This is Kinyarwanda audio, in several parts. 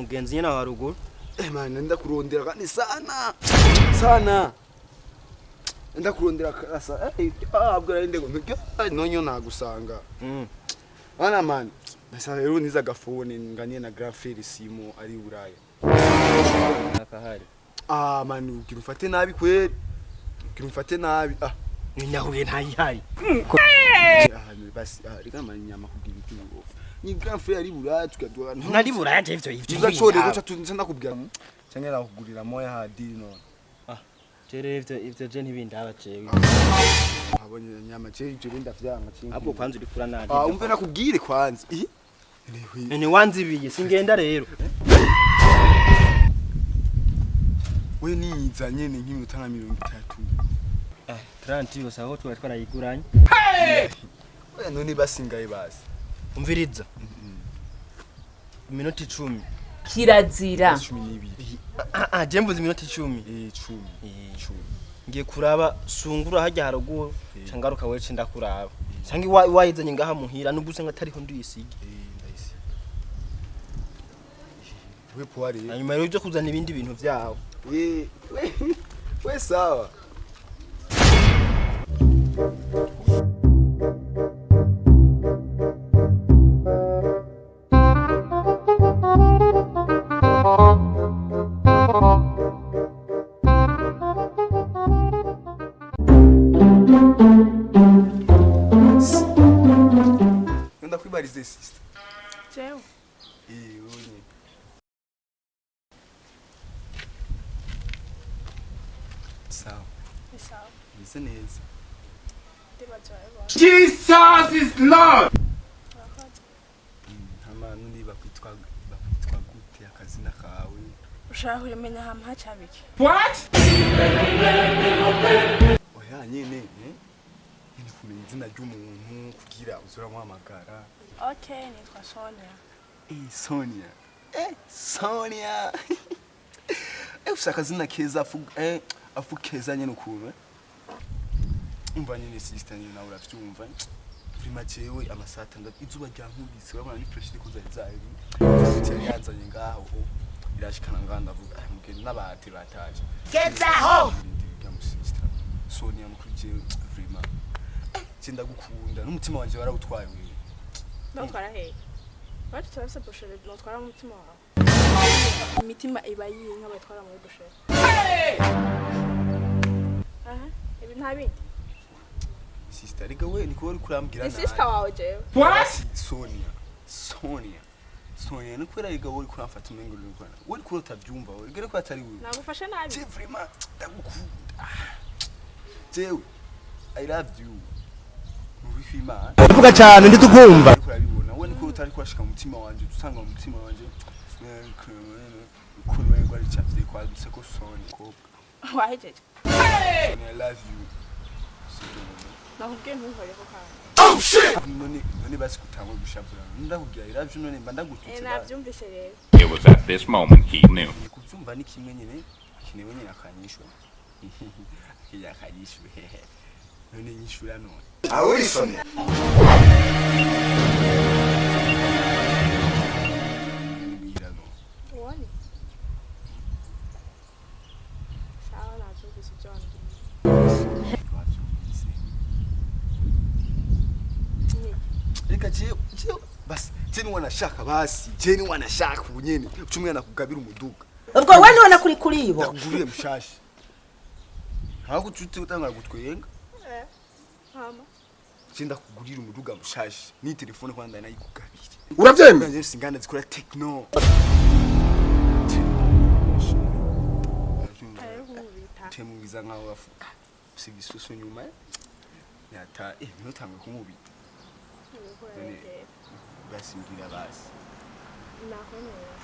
mugenzi nyene wa ruguru. Man ndakurondera kandi sana. Ndakurondera kasa. Abwo rinde ngo nonyo nagusanga. Bana man. Basa rero niza gafone nganye na grafere simo ari Buraya. Nakahari. Man ukirufate nabi kweri. Ukirufate nabi. Ninyahuye ntayihaye. Basi rigama nyama kugira ikintu. Ni grafere ari Buraya tukadwa. Nari Buraya ivyo. Tuzachode guca tunzenda kubwira. Cyangwa nakugurira moya hadiri none. Chere ivyo je ntibindaba cewe. Abonye nyama chere ivyo binda vyanga cinga. Abwo kwanza uri kura nari. Umve nakubwire kwanza. Ni wanzibiye singenda rero. We niza nyene nk'iminota nka 30. 30 yose aho twarayiguranye. Oya none basingaye basi. Umviriza. Iminota 10. Kirazira. 12. Je mvuze iminota 10. 10. Ngiye kuraba sungura hajya haruguru cangaruka wewe cinda kuraba. Sangi wayizanye ngaha muhira nubuse ngatariho nduyisige. Ndayisi. We poari. Hanyuma rero byo kuzana ibindi bintu vyawe. We sawa. Nenda kwibarize sister. Jewe. Onye. Sawa. Sawa. Bise neza. Jesus is Lord. Hama nundi bakwitwa gute akazina kawe. Ushaka kumenya hamwe hacabiki. What? Oya nyene, ni kumenya izina ry'umuntu kugira uzura muhamagara. Okay, nitwa Sonia. Sonia. Sonia. Ufisa kazina keza afu keza nyene ukuntu. Umva nyene sister nyene nawe uravyumva. Prima jewe amasata izuba ryankubise urabona ni pressure kuzazaye. Cyari yanzanye ngaho. Irashikana nganda vuga mugeni nabati bataje. Geza ho. Sonia mukuje vrima. Cyenda gukunda n'umutima wanje warawutwaye wewe. Notwara he. Wati twase bushele notwara mu mutima wawe. Imitima iba yinka batwara muri bushele. Ibi ntabindi. Sister rega we niko uri kurambira nabi. Sister wawe jewe. What? Sonia nukwera rega uri kuramfata umengo uri kwana. Uri kurota byumva we gere ko atari we. Nagufasha nabi. Je vrima ndagukunda. Jewe I love you. Ubifima. Uvuga cyane nditukumva. Urabibona we niko utari kwashika mu mutima wanje dusanga mu mutima wanje. Kunwe ngo ari cyafite kwa duseko Sonia ko. Wahejeje. I love you. Nakubwiye ntuhore ko kandi. Oh shit. None basi kutangwa gushavura. Ndakubwiye iravyo none mba ndagututse. Navyumvise rero. It was at this moment he knew. Kuvyumva ni kimwe nyene kinewe nyene akanyishwa. Akiya akanyishwe. None nyishura none. Uri Sonia. Wani. Sawa navyumvise John. Reka basi jeni wanashaka basi jeni wanashaka ubunyene ucumwana kugabira umuduga ubwo we none kuri ibo ndaguriye mushashi hago tuti utanga gutwenga Mama Chinda kugurira umuduga mushashi ni telefone kwanda nayikugabira Uravyemera? Nje singana zikora techno Temu biza nkaho afuka sigisuso nyuma yata nutanga kumubita basingira basi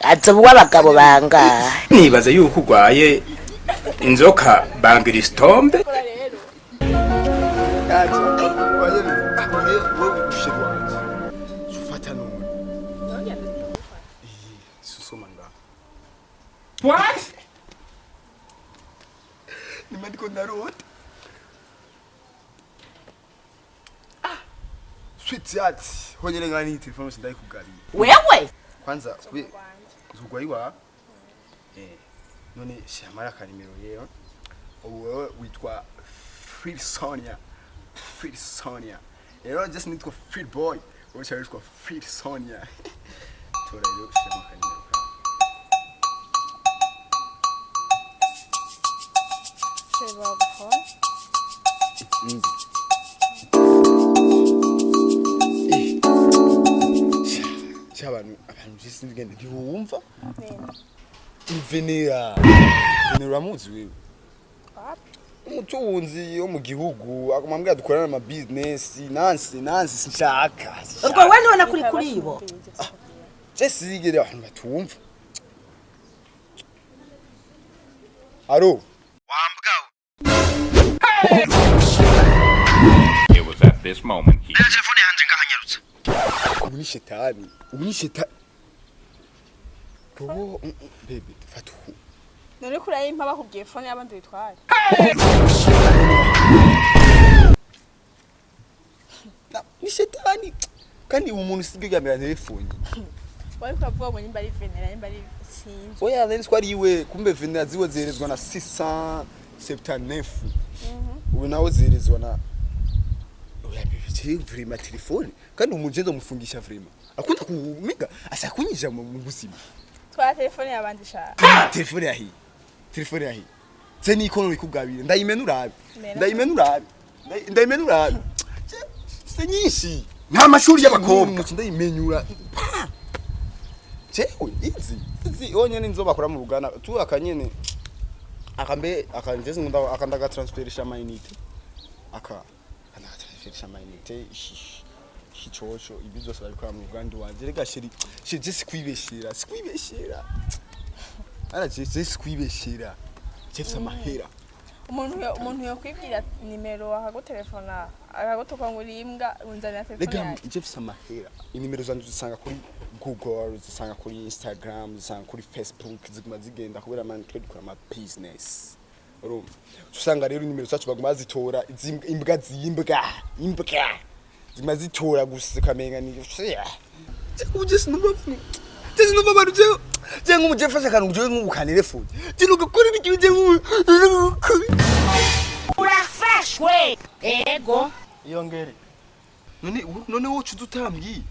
azo bw'abagabo banga Nibaza yuko ugwaye inzoka bangira istombe. What? Nimandiko ndarota. Sweet yat, honyere ngani telefone sindayikugariye. wewe kwanza kube Rwanda. zugwa iwa none shamara kanimero rero wewe witwa Free Sonia rero just nitwa Free Boy wewe witwa Free Sonia tora rero shamara kanimero Seba bufon. abantu jisi ngende ntiwumva Nene. venera muzi wewe umutunzi wo mu gihugu akamambwira dukorana ama business nansi sinshaka ubwo we none kuri ibo Jesse zigere abantu batumva aro It was at this moment he telefone yanje ngahanyarutse ubu ni shetani Bobo baby fatu None kuri impa bakubwiye phone y'abandi bitwara. ni shetani kandi umuntu sigigamira telefone Wari kwavuga ngo nimba ari venera nimba ari sinzi. oya then swari iwe kumbe venera ziwe zerezwa na 679 ubu nawo zerezwa na oya bibi vrima telefone kandi umugendo mufungisha vrima akunda kumiga asakunyija mu buzima Twara telefone y'abandi shaka. telefone yahi se ni ikono bikugabire ndayimenurabe se nyinshi nta mashuri y'abakobwa ndayimenyura Chewe izi onyene nzo bakora mu Ruganda tu akanyene akanjeze ngunda akandaga transferisha amayinite akandaga transferisha amayinite hichocho ibi byose babikora mu Ruganda wanje rega shiri sikwibeshira ara sikwibeshira Jefsa amahera Umuntu yo kwibwira nimero akagutelefona akagutuka ngo imbwa unzanira telefone rega yawe. Jefsa amahera inimero zanje zisanga kuri Google zisanga kuri Instagram zisanga kuri Facebook ziguma zigenda kubera man twe dukora ama business urumva usanga rero nimero zacu baguma zitora imbwa zima zitora gusa kamenga ni uje sinumva baru je nk'umujefasha kantu uje nk'ubukanire phone tinuka kuri n'ikije urafashwe ego iyongere none wocu dutambwiye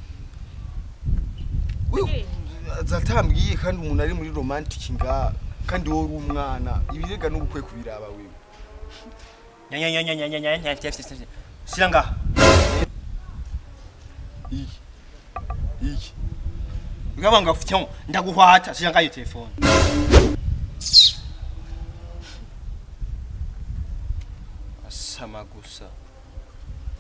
zatambwiye kandi umuntu ari muri romantic nga kandi wowe uri umwana ibirega n'ubukwe kubiraba wewe nyanya siranga iki ngabanga futyo ndaguhwata siranga iyo telefone asama gusa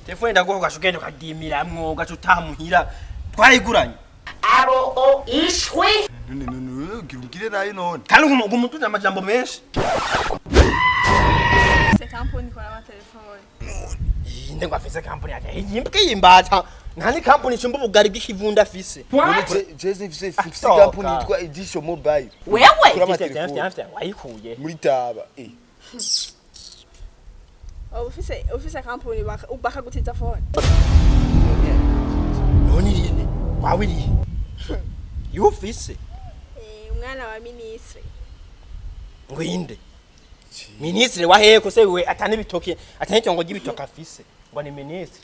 telefone ndaguha gashugende kadimiramwo gacutamuhira twariguranye abo o ishwe none girungire nayo none kandi umutuza amajambo menshi Se company ikora ama telefone. inde ngafise company yake yimbwe yimbata nani company chumba bugari bw'ikivunda afise Jeze mfise kampuni yitwa Ijisho mobile wewe kuri amatelefone wayikuye muri taba Ufise company bakagutiza phone. noni rine wawe rihe yufise Umwana wa ministre. ngwinde ministre wahe ko se we atane bitoke atane cyongo gibitoka afise ngo ni ministre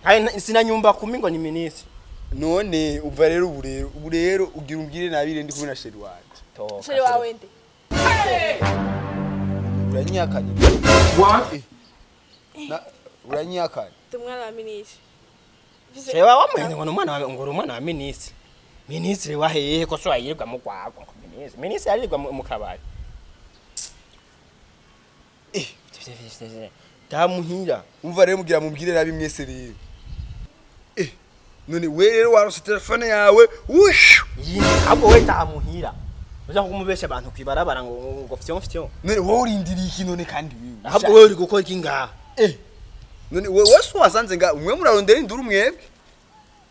kandi sina nyumba kumi ngo ni ministre none uva rero ubu rero ugira umbwire nabire ndi kubona sheri wanje Sheri wawe nde? uranyakanye What? na uranyakanye Umwana wa ministre. Shewa wamwene ngo umwana wa ministre ministre wahe ko so ayirwa mu kwako ministre arirwa mu kabari damuhira umva rero mugira mumbwire nabi mwese rero none we rero warose telefone yawe ush yini abo we damuhira uza kumubesha abantu kwibarabara ngo fyo none wowe urindiriye iki none kandi wiwe ahubwo we uri gukora iki ngaha none wese wasanze nga umwe murarondera induru mwebwe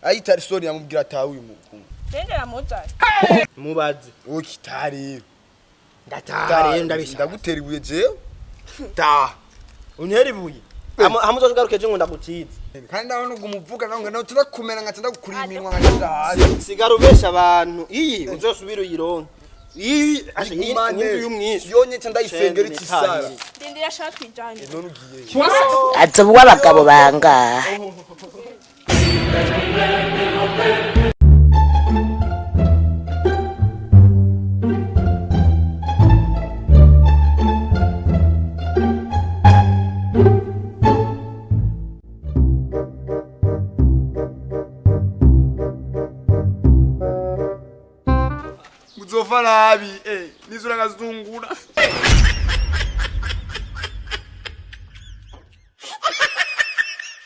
ayitari story yamubwira atawe uyu muntu Ndengera mutari. mubaze ukitari ndatare ndabishaka ndagutera ibuye jewe ta untera ibuye hamuzogaruke je ngo ndagutize kandi ndabona umuvuga nawe ngo turakumena ngatenda gukura iminwa ngashira hasi sigara ubesha abantu iyi uzosubira uyironke iyi inzu y'umwishi yonye ndayisengera ikisara ndindira shaka twijanye none ugiye azoba w'abagabo banga muzova nabi nizura ngazungura